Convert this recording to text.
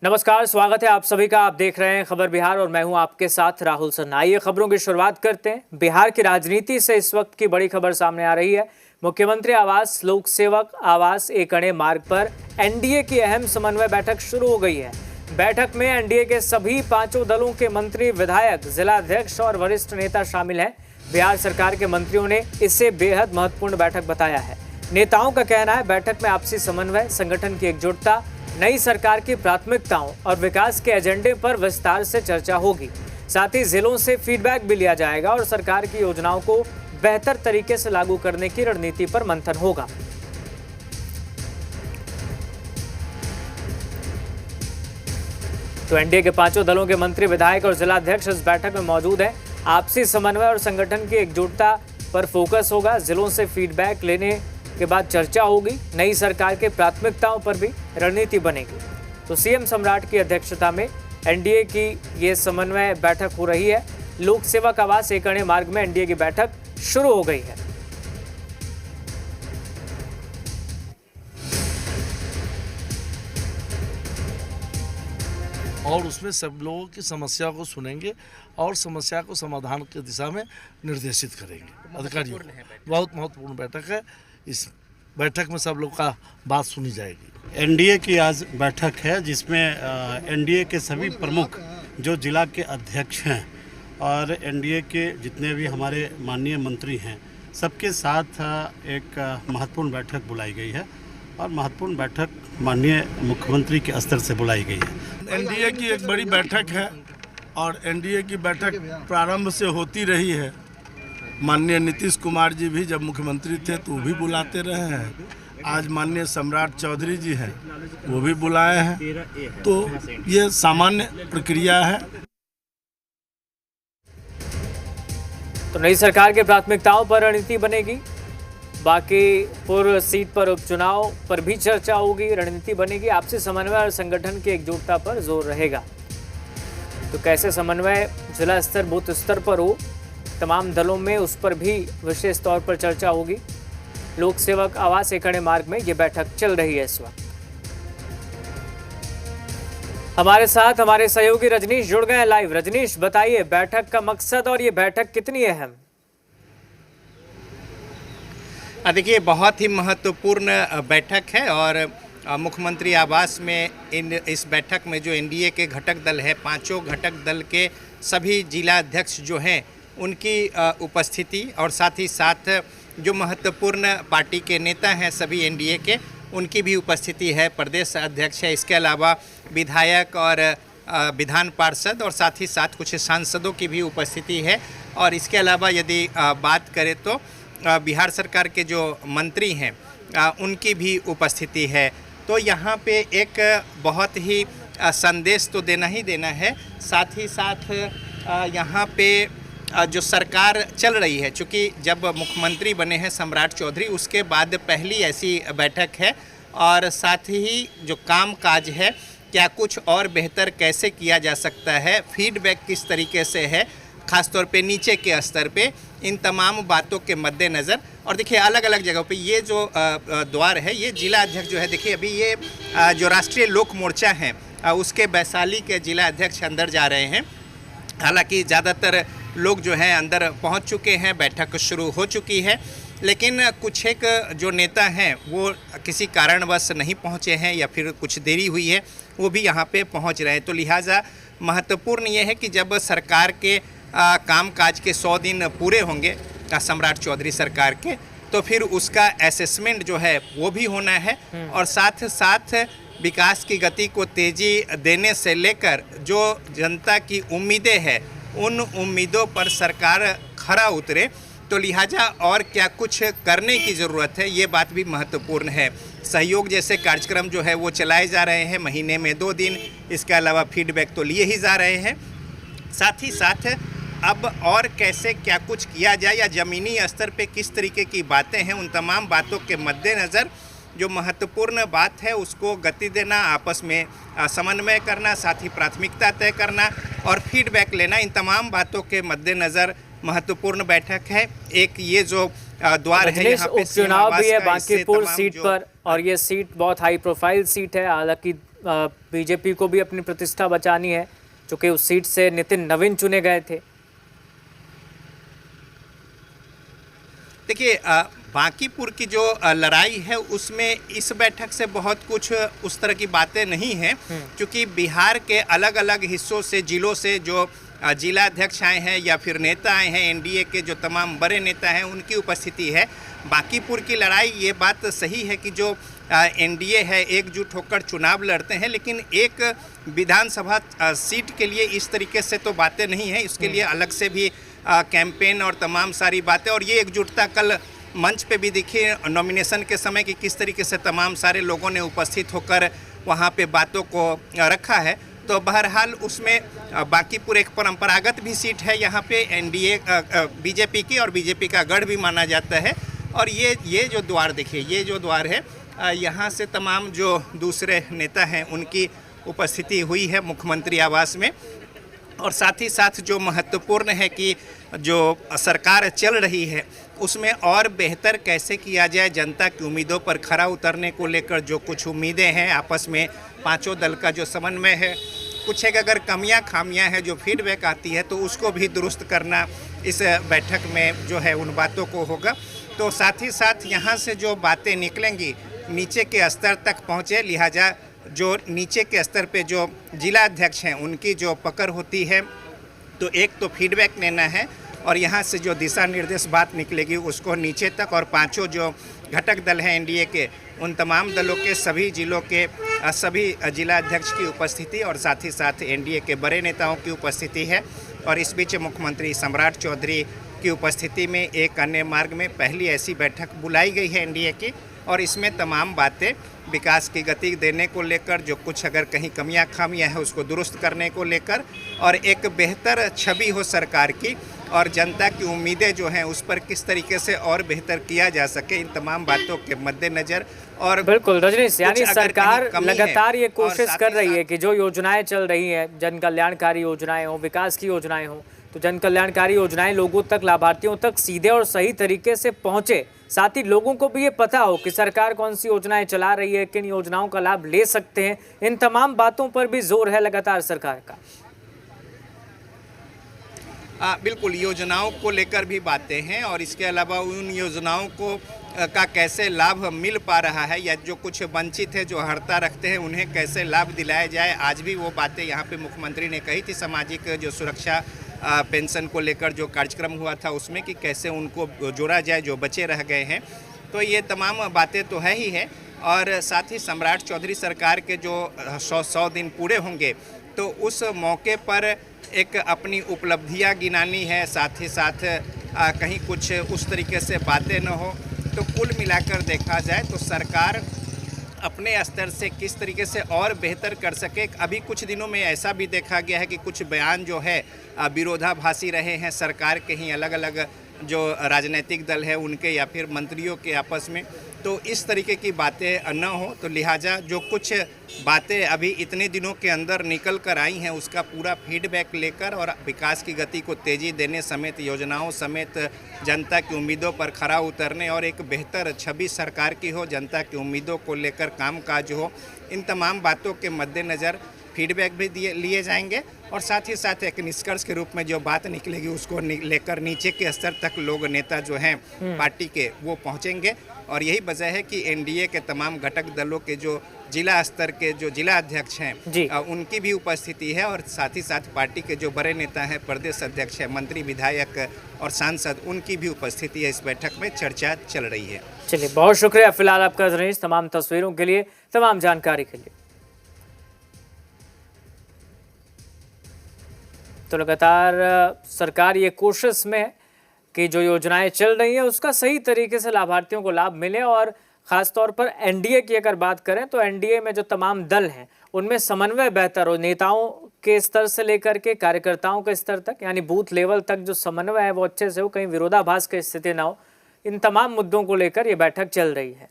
नमस्कार, स्वागत है आप सभी का। आप देख रहे हैं खबर बिहार और मैं हूं आपके साथ राहुल सन्ना। आइए खबरों की शुरुआत करते हैं। बिहार की राजनीति से इस वक्त की बड़ी खबर सामने आ रही है। मुख्यमंत्री आवास, लोक सेवक आवास एक अणे मार्ग पर एनडीए की अहम समन्वय बैठक शुरू हो गई है। बैठक में एनडीए के सभी पांचों दलों के मंत्री, विधायक, जिलाध्यक्ष और वरिष्ठ नेता शामिल हैं। बिहार सरकार के मंत्रियों ने इसे बेहद महत्वपूर्ण बैठक बताया है। नेताओं का कहना है बैठक में आपसी समन्वय, संगठन की एकजुटता, नई सरकार की प्राथमिकताओं और विकास के एजेंडे पर विस्तार से चर्चा होगी। साथ ही जिलों से फीडबैक भी लिया जाएगा और सरकार की योजनाओं को बेहतर तरीके से लागू करने की रणनीति पर मंथन होगा। तो एनडीए के पांचों दलों के मंत्री, विधायक और जिलाध्यक्ष इस बैठक में मौजूद हैं। आपसी समन्वय और संगठन की एकजुटता पर फोकस होगा। जिलों से फीडबैक लेने के बाद चर्चा होगी। नई सरकार के प्राथमिकताओं पर भी रणनीति बनेगी। तो सीएम सम्राट की अध्यक्षता में एनडीए की ये समन्वय बैठक हो रही है। लोक सेवक आवास एक अणे मार्ग में एनडीए की बैठक शुरू हो गई है। और उसमें सब लोगों की समस्या को सुनेंगे और समस्या को समाधान की दिशा में निर्देशित करेंगे अधिकारियों को। बहुत महत्वपूर्ण बैठक है। इस बैठक में सब लोग का बात सुनी जाएगी। एनडीए की आज बैठक है जिसमें एनडीए के सभी प्रमुख जो जिला के अध्यक्ष हैं और एनडीए के जितने भी हमारे माननीय मंत्री हैं, सबके साथ एक महत्वपूर्ण बैठक बुलाई गई है और महत्वपूर्ण बैठक माननीय मुख्यमंत्री के स्तर से बुलाई गई है। एनडीए की एक बड़ी बैठक है और एनडीए की बैठक प्रारंभ से होती रही है। माननीय नीतीश कुमार जी भी जब मुख्यमंत्री थे तो वो भी बुलाते रहे हैं। आज माननीय सम्राट चौधरी जी हैं, वो भी बुलाए हैं। तो ये सामान्य प्रक्रिया है। तो नई सरकार के प्राथमिकताओं पर रणनीति बनेगी। बाकी पूर्व सीट पर उपचुनाव पर भी चर्चा होगी, रणनीति बनेगी। आपसी समन्वय और संगठन की एकजुटता पर जोर रहेगा। तो कैसे समन्वय जिला स्तर, बूथ स्तर पर हो तमाम दलों में, उस पर भी विशेष तौर पर चर्चा होगी। लोक सेवक आवास एक अणे मार्ग में ये बैठक चल रही है इस वक्त। हमारे साथ हमारे सहयोगी रजनीश जुड़ गए हैं लाइव। रजनीश, बताइए बैठक का मकसद और ये बैठक कितनी अहम? देखिए, बहुत ही महत्वपूर्ण बैठक है और मुख्यमंत्री आवास में इस बैठक में जो एनडीए के घटक दल है, पांचों घटक दल के सभी जिला अध्यक्ष जो हैं उनकी उपस्थिति और साथ ही साथ जो महत्वपूर्ण पार्टी के नेता हैं सभी एनडीए के, उनकी भी उपस्थिति है। प्रदेश अध्यक्ष है, इसके अलावा विधायक और विधान पार्षद और साथ ही साथ कुछ सांसदों की भी उपस्थिति है। और इसके अलावा यदि बात करें तो बिहार सरकार के जो मंत्री हैं उनकी भी उपस्थिति है। तो यहाँ पे एक बहुत ही संदेश तो देना ही देना है। साथ ही साथ यहाँ पे जो सरकार चल रही है, चूँकि जब मुख्यमंत्री बने हैं सम्राट चौधरी, उसके बाद पहली ऐसी बैठक है। और साथ ही जो काम काज है, क्या कुछ और बेहतर कैसे किया जा सकता है, फीडबैक किस तरीके से है, ख़ासतौर पे नीचे के स्तर पे, इन तमाम बातों के मद्देनज़र। और देखिए अलग अलग जगहों पे ये जो द्वार है, ये जिला अध्यक्ष जो है, देखिए अभी ये जो राष्ट्रीय लोक मोर्चा है उसके वैशाली के जिला अध्यक्ष अंदर जा रहे हैं। हालांकि ज़्यादातर लोग जो हैं अंदर पहुंच चुके हैं, बैठक शुरू हो चुकी है, लेकिन कुछ एक जो नेता हैं वो किसी कारणवश नहीं पहुंचे हैं या फिर कुछ देरी हुई है, वो भी यहां पे पहुंच रहे हैं। तो लिहाजा महत्वपूर्ण ये है कि जब सरकार के कामकाज के 100 दिन पूरे होंगे सम्राट चौधरी सरकार के, तो फिर उसका असेसमेंट जो है वो भी होना है। और साथ साथ विकास की गति को तेज़ी देने से लेकर जो जनता की उम्मीदें हैं, उन उम्मीदों पर सरकार खरा उतरे। तो लिहाजा और क्या कुछ करने की ज़रूरत है, ये बात भी महत्वपूर्ण है। सहयोग जैसे कार्यक्रम जो है वो चलाए जा रहे हैं महीने में 2 दिन। इसके अलावा फीडबैक तो लिए ही जा रहे हैं। साथ ही साथ अब और कैसे क्या कुछ किया जाए या ज़मीनी स्तर पे किस तरीके की बातें हैं, उन तमाम बातों के मद्देनज़र जो महत्वपूर्ण बात है उसको गति देना, आपस में समन्वय करना, साथ ही प्राथमिकता तय करना और फीडबैक लेना, इन तमाम बातों के मद्देनज़र महत्वपूर्ण बैठक है। एक ये जो द्वार है यहाँ पे उपचुनाव भी है बांकीपुर सीट पर और ये सीट बहुत हाई प्रोफाइल सीट है। हालांकि बीजेपी को भी अपनी प्रतिष्ठा बचानी है, चूँकि उस सीट से नितिन नवीन चुने गए थे। देखिए, बांकीपुर की जो लड़ाई है उसमें इस बैठक से बहुत कुछ उस तरह की बातें नहीं हैं, क्योंकि बिहार के अलग अलग हिस्सों से, जिलों से जो जिला अध्यक्ष आए हैं या फिर नेता आए हैं, एनडीए के जो तमाम बड़े नेता हैं उनकी उपस्थिति है। बांकीपुर की लड़ाई, ये बात सही है कि जो एनडीए है एकजुट होकर चुनाव लड़ते हैं, लेकिन एक विधानसभा सीट के लिए इस तरीके से तो बातें नहीं हैं। इसके लिए अलग से भी कैंपेन और तमाम सारी बातें, और ये एकजुटता कल मंच पे भी दिखी नॉमिनेशन के समय कि किस तरीके से तमाम सारे लोगों ने उपस्थित होकर वहाँ पे बातों को रखा है। तो बहरहाल उसमें बांकीपुर एक परंपरागत भी सीट है यहाँ पे, एनडीए बीजेपी की, और बीजेपी का गढ़ भी माना जाता है। और ये जो द्वार देखिए, ये जो द्वार है, यहाँ से तमाम जो दूसरे नेता हैं उनकी उपस्थिति हुई है मुख्यमंत्री आवास में। और साथ ही साथ जो महत्वपूर्ण है कि जो सरकार चल रही है उसमें और बेहतर कैसे किया जाए, जनता की उम्मीदों पर खरा उतरने को लेकर जो कुछ उम्मीदें हैं, आपस में पांचों दल का जो समन्वय है, कुछ एक अगर कमियां खामियां हैं, जो फीडबैक आती है तो उसको भी दुरुस्त करना इस बैठक में जो है उन बातों को होगा। तो साथ ही साथ यहाँ से जो बातें निकलेंगी नीचे के स्तर तक पहुँचे, लिहाजा जो नीचे के स्तर पे जो जिला अध्यक्ष हैं उनकी जो पकड़ होती है, तो एक तो फीडबैक लेना है और यहाँ से जो दिशा निर्देश बात निकलेगी उसको नीचे तक, और पांचों जो घटक दल हैं एनडीए के, उन तमाम दलों के सभी जिलों के सभी जिला अध्यक्ष की उपस्थिति और साथ ही साथ एनडीए के बड़े नेताओं की उपस्थिति है। और इस बीच मुख्यमंत्री सम्राट चौधरी की उपस्थिति में एक अन्य मार्ग में पहली ऐसी बैठक बुलाई गई है एनडीए की, और इसमें तमाम बातें विकास की गति देने को लेकर, जो कुछ अगर कहीं कमियां खामियां हैं उसको दुरुस्त करने को लेकर, और एक बेहतर छवि हो सरकार की, और जनता की उम्मीदें जो हैं उस पर किस तरीके से और बेहतर किया जा सके, इन तमाम बातों के मद्देनजर। और बिल्कुल रजनीश, यानी सरकार कमी लगातार है ये और कोशिश साथ कर ही रही है साथ कि जो योजनाएं चल रही हैं, जन कल्याणकारी योजनाएं हो, विकास की योजनाएं हो, तो जन कल्याणकारी योजनाएं लोगों तक, लाभार्थियों तक सीधे और सही तरीके से पहुंचे। साथ ही लोगों को भी ये पता हो कि सरकार कौन सी योजनाएं चला रही है, किन योजनाओं का लाभ ले सकते हैं। इन तमाम बातों पर भी जोर है लगातार सरकार का। बिल्कुल, योजनाओं को लेकर भी बातें हैं, और इसके अलावा उन योजनाओं को का कैसे लाभ मिल पा रहा है, या जो कुछ वंचित है, जो हड़ता रखते हैं, उन्हें कैसे लाभ दिलाया जाए। आज भी वो बातें यहाँ पे मुख्यमंत्री ने कही थी, सामाजिक जो सुरक्षा पेंशन को लेकर जो कार्यक्रम हुआ था उसमें, कि कैसे उनको जोड़ा जाए जो बचे रह गए हैं। तो ये तमाम बातें तो है ही है। और साथ ही सम्राट चौधरी सरकार के जो 100 दिन पूरे होंगे, तो उस मौके पर एक अपनी उपलब्धियां गिनानी है, साथ ही साथ कहीं कुछ उस तरीके से बातें न हो। तो कुल मिलाकर देखा जाए तो सरकार अपने स्तर से किस तरीके से और बेहतर कर सके। अभी कुछ दिनों में ऐसा भी देखा गया है कि कुछ बयान जो है विरोधाभासी रहे हैं सरकार के ही, अलग अलग जो राजनीतिक दल है उनके या फिर मंत्रियों के आपस में। तो इस तरीके की बातें न हो, तो लिहाजा जो कुछ बातें अभी इतने दिनों के अंदर निकल कर आई हैं उसका पूरा फीडबैक लेकर, और विकास की गति को तेज़ी देने समेत, योजनाओं समेत जनता की उम्मीदों पर खरा उतरने और एक बेहतर छवि सरकार की हो, जनता की उम्मीदों को लेकर कामकाज हो, इन तमाम बातों के मद्देनज़र फीडबैक भी लिए जाएंगे। और साथ ही साथ एक निष्कर्ष के रूप में जो बात निकलेगी उसको लेकर नीचे के स्तर तक लोग, नेता जो हैं पार्टी के, वो पहुंचेंगे। और यही वजह है कि एनडीए के तमाम घटक दलों के जो जिला स्तर के जो जिला अध्यक्ष हैं उनकी भी उपस्थिति है, और साथ ही साथ पार्टी के जो बड़े नेता हैं, प्रदेश अध्यक्ष हैं, मंत्री, विधायक और सांसद, उनकी भी उपस्थिति है। इस बैठक में चर्चा चल रही है। चलिए, बहुत शुक्रिया फिलहाल आपका रजनीश, तमाम तस्वीरों के लिए, तमाम जानकारी के लिए। तो लगातार सरकार ये कोशिश में है कि जो योजनाएं चल रही हैं उसका सही तरीके से लाभार्थियों को लाभ मिले, और ख़ासतौर पर एनडीए की अगर बात करें तो एनडीए में जो तमाम दल हैं उनमें समन्वय बेहतर हो, नेताओं के स्तर से लेकर के कार्यकर्ताओं के स्तर तक, यानी बूथ लेवल तक जो समन्वय है वो अच्छे से हो, कहीं विरोधाभास की स्थिति ना हो। इन तमाम मुद्दों को लेकर ये बैठक चल रही है।